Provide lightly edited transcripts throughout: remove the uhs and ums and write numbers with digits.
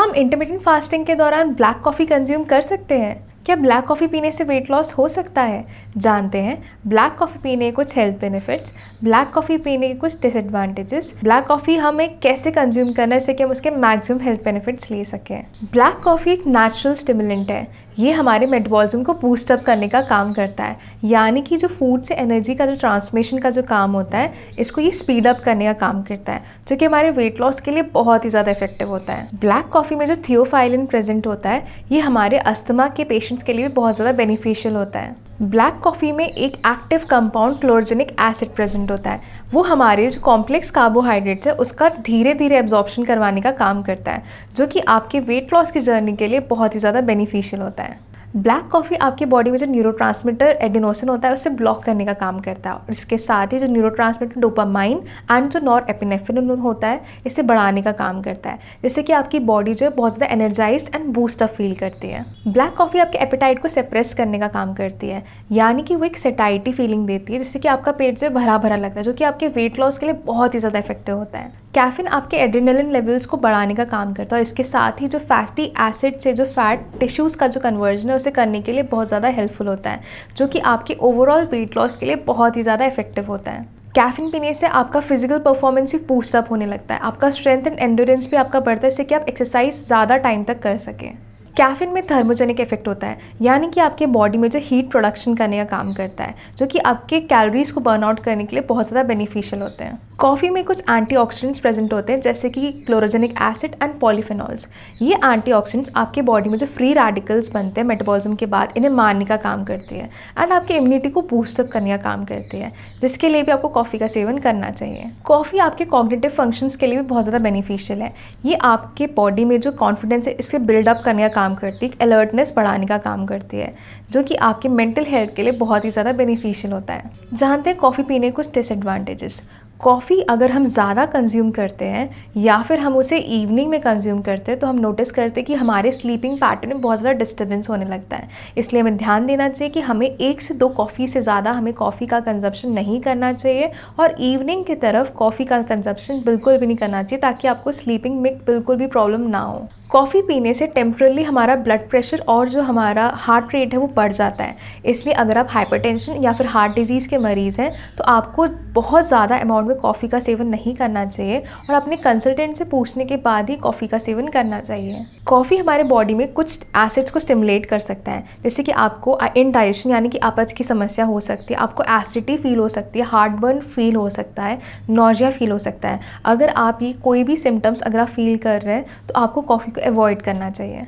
हम intermittent fasting के दौरान ब्लैक कॉफ़ी कंज्यूम कर सकते हैं? क्या ब्लैक कॉफ़ी पीने से वेट लॉस हो सकता है? जानते हैं ब्लैक कॉफ़ी पीने के कुछ हेल्थ बेनिफिट्स, ब्लैक कॉफ़ी पीने के कुछ डिसएडवांटेजेस, ब्लैक कॉफ़ी हमें कैसे कंज्यूम करना है इससे कि हम उसके मैक्सिमम हेल्थ बेनिफिट्स ले सकें। ब्लैक कॉफ़ी एक नेचुरल स्टिमुलेंट है। ये हमारे मेटाबॉलिज्म को बूस्ट अप करने का काम करता है, यानी कि जो फूड से एनर्जी का जो ट्रांसमिशन का जो काम होता है, इसको ये स्पीड अप करने का काम करता है, जो कि हमारे वेट लॉस के लिए बहुत ही ज़्यादा इफेक्टिव होता है। ब्लैक कॉफ़ी में जो थियोफाइलिन प्रेजेंट होता है, ये हमारे अस्थमा के पेशेंट्स के लिए भी बहुत ज़्यादा बेनिफिशियल होता है। ब्लैक कॉफ़ी में एक active compound chlorogenic acid present होता है। वो हमारे जो कॉम्प्लेक्स कार्बोहाइड्रेट्स है उसका धीरे धीरे एब्जॉर्प्शन करवाने का काम करता है, जो कि आपके वेट लॉस की जर्नी के लिए बहुत ही ज़्यादा बेनिफिशियल होता है। ब्लैक कॉफ़ी आपकी बॉडी में जो न्यूरोट्रांसमीटर एडिनोसिन होता है उसे ब्लॉक करने का काम करता है, और इसके साथ ही जो न्यूरोट्रांसमीटर डोपामाइन एंड जो नॉरएपिनेफ्रिन होता है इसे बढ़ाने का काम करता है, जिससे कि आपकी बॉडी जो है बहुत ज़्यादा energised and boost up feel करती है। ब्लैक कॉफ़ी आपके एपेटाइट को सेप्रेस करने का काम करती है, यानी कि वो एक सेटाइटी फीलिंग देती है, जिससे कि आपका पेट जो है भरा भरा लगता है, जो कि आपके वेट लॉस के लिए बहुत ही ज़्यादा इफेक्टिव होता है। कैफीन आपके एड्रेनलिन लेवल्स को बढ़ाने का काम करता है, और इसके साथ ही जो फैटी एसिड से जो फैट टिश्यूज़ का जो कन्वर्जन है उसे करने के लिए बहुत ज़्यादा हेल्पफुल होता है, जो कि आपके ओवरऑल वेट लॉस के लिए बहुत ही ज़्यादा इफेक्टिव होता है। कैफीन पीने से आपका फिजिकल परफॉर्मेंस भी बूस्ट अप होने लगता है, आपका स्ट्रेंथ एंड एंड्योरेंस भी आपका बढ़ता है, इससे कि आप एक्सरसाइज ज़्यादा टाइम तक कर सकें। कैफीन में थर्मोजेनिक इफेक्ट होता है, यानी कि आपके बॉडी में जो हीट प्रोडक्शन करने का काम करता है, जो कि आपके कैलोरीज को बर्न आउट करने के लिए बहुत ज़्यादा बेनिफिशियल होते हैं। कॉफ़ी में कुछ एंटीऑक्सीडेंट्स प्रेजेंट होते हैं, जैसे कि क्लोरोजेनिक एसिड एंड पॉलीफेनॉल्स। ये एंटीऑक्सीडेंट्स आपके बॉडी में जो फ्री रेडिकल्स बनते हैं मेटाबॉलिज्म के बाद, इन्हें मारने का काम करती है एंड आपके इम्यूनिटी को बूस्ट अप करने का काम करती है, जिसके लिए भी आपको कॉफ़ी का सेवन करना चाहिए। कॉफ़ी आपके कॉग्निटिव फंक्शंस के लिए भी बहुत ज़्यादा बेनिफिशियल है। ये आपके बॉडी में जो कॉन्फिडेंस है इसके बिल्डअप करने का काम करती है, अलर्टनेस बढ़ाने का काम करती है, जो कि आपके मेंटल हेल्थ के लिए बहुत ही ज़्यादा बेनिफिशियल होता है। जानते हैं कॉफ़ी पीने के कुछ डिसएडवांटेजेस। कॉफ़ी अगर हम ज़्यादा कंज्यूम करते हैं या फिर हम उसे इवनिंग में कंज्यूम करते हैं, तो हम नोटिस करते हैं कि हमारे स्लीपिंग पैटर्न में बहुत ज़्यादा डिस्टर्बेंस होने लगता है। इसलिए हमें ध्यान देना चाहिए कि हमें 1 से 2 कॉफ़ी से ज़्यादा हमें कॉफ़ी का कंजप्शन नहीं करना चाहिए, और इवनिंग की तरफ कॉफ़ी का कंजप्शन बिल्कुल भी नहीं करना चाहिए, ताकि आपको स्लीपिंग में बिल्कुल भी प्रॉब्लम ना हो। कॉफ़ी पीने से टेम्परली हमारा ब्लड प्रेशर और जो हमारा हार्ट रेट है वो बढ़ जाता है। इसलिए अगर आप हाइपरटेंशन या फिर हार्ट डिजीज़ के मरीज़ हैं, तो आपको बहुत ज़्यादा अमाउंट में कॉफ़ी का सेवन नहीं करना चाहिए, और अपने कंसल्टेंट से पूछने के बाद ही कॉफ़ी का सेवन करना चाहिए। कॉफ़ी हमारे बॉडी में कुछ एसिड्स को स्टिमुलेट कर सकता है, जैसे कि आपको इनडाइजेशन यानी कि अपच की समस्या हो सकती है, आपको एसिडिटी फील हो सकती है, हार्टबर्न फील हो सकता है, नॉजिया फील हो सकता है। अगर आप ये कोई भी सिम्टम्स अगर आप फील कर रहे हैं, तो आपको कॉफ़ी अवॉइड करना चाहिए।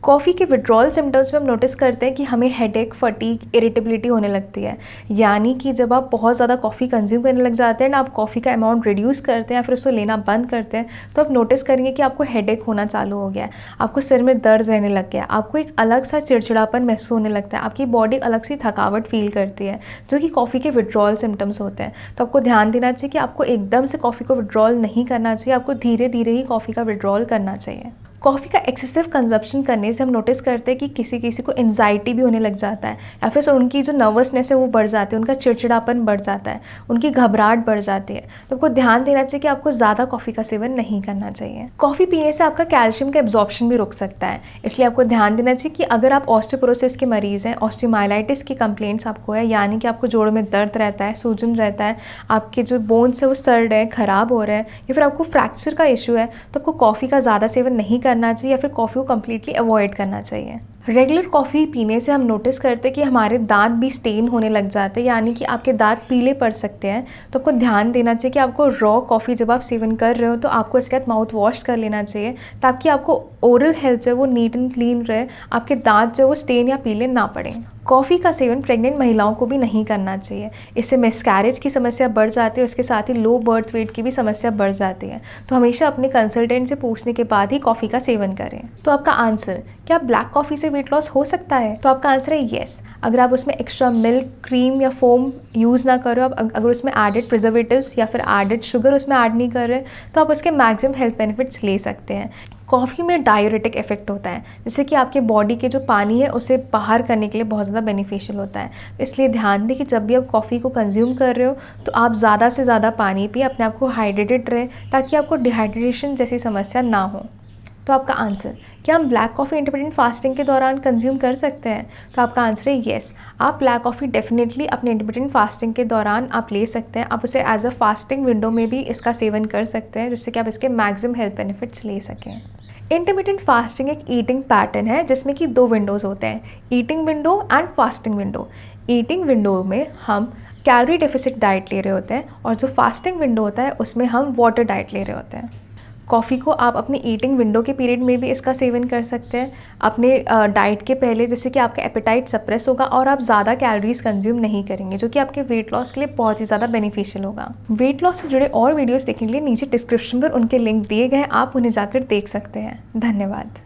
कॉफ़ी के विड्रॉल सिम्टम्स में हम नोटिस करते हैं कि हमें हेडेक, फटीग, इरिटेबिलिटी होने लगती है, यानी कि जब आप बहुत ज़्यादा कॉफ़ी कंज्यूम करने लग जाते हैं ना, आप कॉफ़ी का अमाउंट रिड्यूस करते हैं या फिर उसको लेना बंद करते हैं, तो आप नोटिस करेंगे कि आपको हेडेक होना चालू हो गया है, आपको सिर में दर्द रहने लग गया, आपको एक अलग सा चिड़चिड़ापन महसूस होने लगता है, आपकी बॉडी अलग सी थकावट फील करती है, जो कि कॉफ़ी के विड्रॉल सिम्टम्स होते हैं। तो आपको ध्यान देना चाहिए कि आपको एकदम से कॉफ़ी को विड्रॉल नहीं करना चाहिए, आपको धीरे धीरे ही कॉफ़ी का विड्रॉल करना चाहिए। कॉफ़ी का एक्सेसिव कंजप्शन करने से हम नोटिस करते हैं कि किसी किसी को एंजाइटी भी होने लग जाता है, या फिर उनकी जो नर्वसनेस है वो बढ़ जाती है, उनका चिड़चिड़ापन बढ़ जाता है, उनकी घबराहट बढ़ जाती है। तो आपको ध्यान देना चाहिए कि आपको ज़्यादा कॉफ़ी का सेवन नहीं करना चाहिए। कॉफ़ी पीने से आपका कैल्शियम का एब्जॉर्प्शन भी रुक सकता है, इसलिए आपको ध्यान देना चाहिए कि अगर आप ऑस्टियोपोरोसिस के मरीज़ हैं, ऑस्टियोमाइलाइटिस की कंप्लेंट्स आपको है, यानी कि आपको जोड़ों में दर्द रहता है, सूजन रहता है, आपके जो बोन्स है वो सर्ड है, ख़राब हो रहे हैं, या फिर आपको फ्रैक्चर का इशू है, तो आपको कॉफ़ी का ज़्यादा सेवन नहीं करना चाहिए, या फिर कॉफ़ी को कम्प्लीटली अवॉइड करना चाहिए। रेगुलर कॉफ़ी पीने से हम नोटिस करते हैं कि हमारे दांत भी स्टेन होने लग जाते हैं, यानी कि आपके दांत पीले पड़ सकते हैं। तो आपको ध्यान देना चाहिए कि आपको रॉ कॉफ़ी जब आप सेवन कर रहे हो तो आपको इसके बाद माउथ वॉश कर लेना चाहिए, ताकि आपको ओरल हेल्थ जो है वो नीट एंड क्लीन रहे, आपके दांत जो है वो स्टेन या पीले ना पड़े। कॉफ़ी का सेवन प्रेग्नेंट महिलाओं को भी नहीं करना चाहिए, इससे मिसकैरेज की समस्या बढ़ जाती है, उसके साथ ही लो बर्थ वेट की भी समस्या बढ़ जाती है। तो हमेशा अपने कंसल्टेंट से पूछने के बाद ही कॉफ़ी का सेवन करें। तो आपका आंसर, क्या ब्लैक कॉफ़ी से वेट लॉस हो सकता है? तो आपका आंसर है येस, अगर आप उसमें एक्स्ट्रा मिल्क, क्रीम या फोम यूज़ ना करो, आप अगर उसमें एडेड प्रिजर्वेटिव्स या फिर एडेड शुगर उसमें ऐड नहीं कर रहे, तो आप उसके मैक्सिमम हेल्थ बेनिफिट्स ले सकते हैं। कॉफ़ी में डायूरेटिक इफेक्ट होता है, जिससे कि आपके बॉडी के जो पानी है उसे बाहर करने के लिए बहुत ज़्यादा बेनिफिशियल होता है। इसलिए ध्यान दें कि जब भी आप कॉफ़ी को कंज्यूम कर रहे हो तो आप ज़्यादा से ज़्यादा पानी पिए, अपने आप को हाइड्रेटेड रहे, ताकि आपको डिहाइड्रेशन जैसी समस्या ना हो। तो आपका आंसर, क्या हम ब्लैक कॉफ़ी इंटरमिटेंट फास्टिंग के दौरान कंज्यूम कर सकते हैं? तो आपका आंसर है येस। आप ब्लैक कॉफ़ी डेफिनेटली अपने इंटरमिटेंट फास्टिंग के दौरान आप ले सकते हैं। आप उसे एज अ फास्टिंग विंडो में भी इसका सेवन कर सकते हैं, जिससे कि आप इसके मैक्सिमम हेल्थ बेनिफिट्स ले सकें। इंटरमिटेंट फास्टिंग एक ईटिंग पैटर्न है जिसमें कि 2 विंडोज़ होते हैं, eating window and fasting window. Eating window में हम कैलोरी डेफिसिट डाइट ले रहे होते हैं और जो फास्टिंग विंडो होता है उसमें हम वाटर डाइट ले रहे होते हैं। कॉफ़ी को आप अपनी ईटिंग विंडो के पीरियड में भी इसका सेवन कर सकते हैं अपने डाइट के पहले, जिससे कि आपका एपेटाइट सप्रेस होगा और आप ज़्यादा कैलोरीज कंज्यूम नहीं करेंगे, जो कि आपके वेट लॉस के लिए बहुत ही ज़्यादा बेनिफिशियल होगा। वेट लॉस से जुड़े और वीडियोस देखने के लिए नीचे डिस्क्रिप्शन पर उनके लिंक दिए गए हैं, आप उन्हें जाकर देख सकते हैं। धन्यवाद।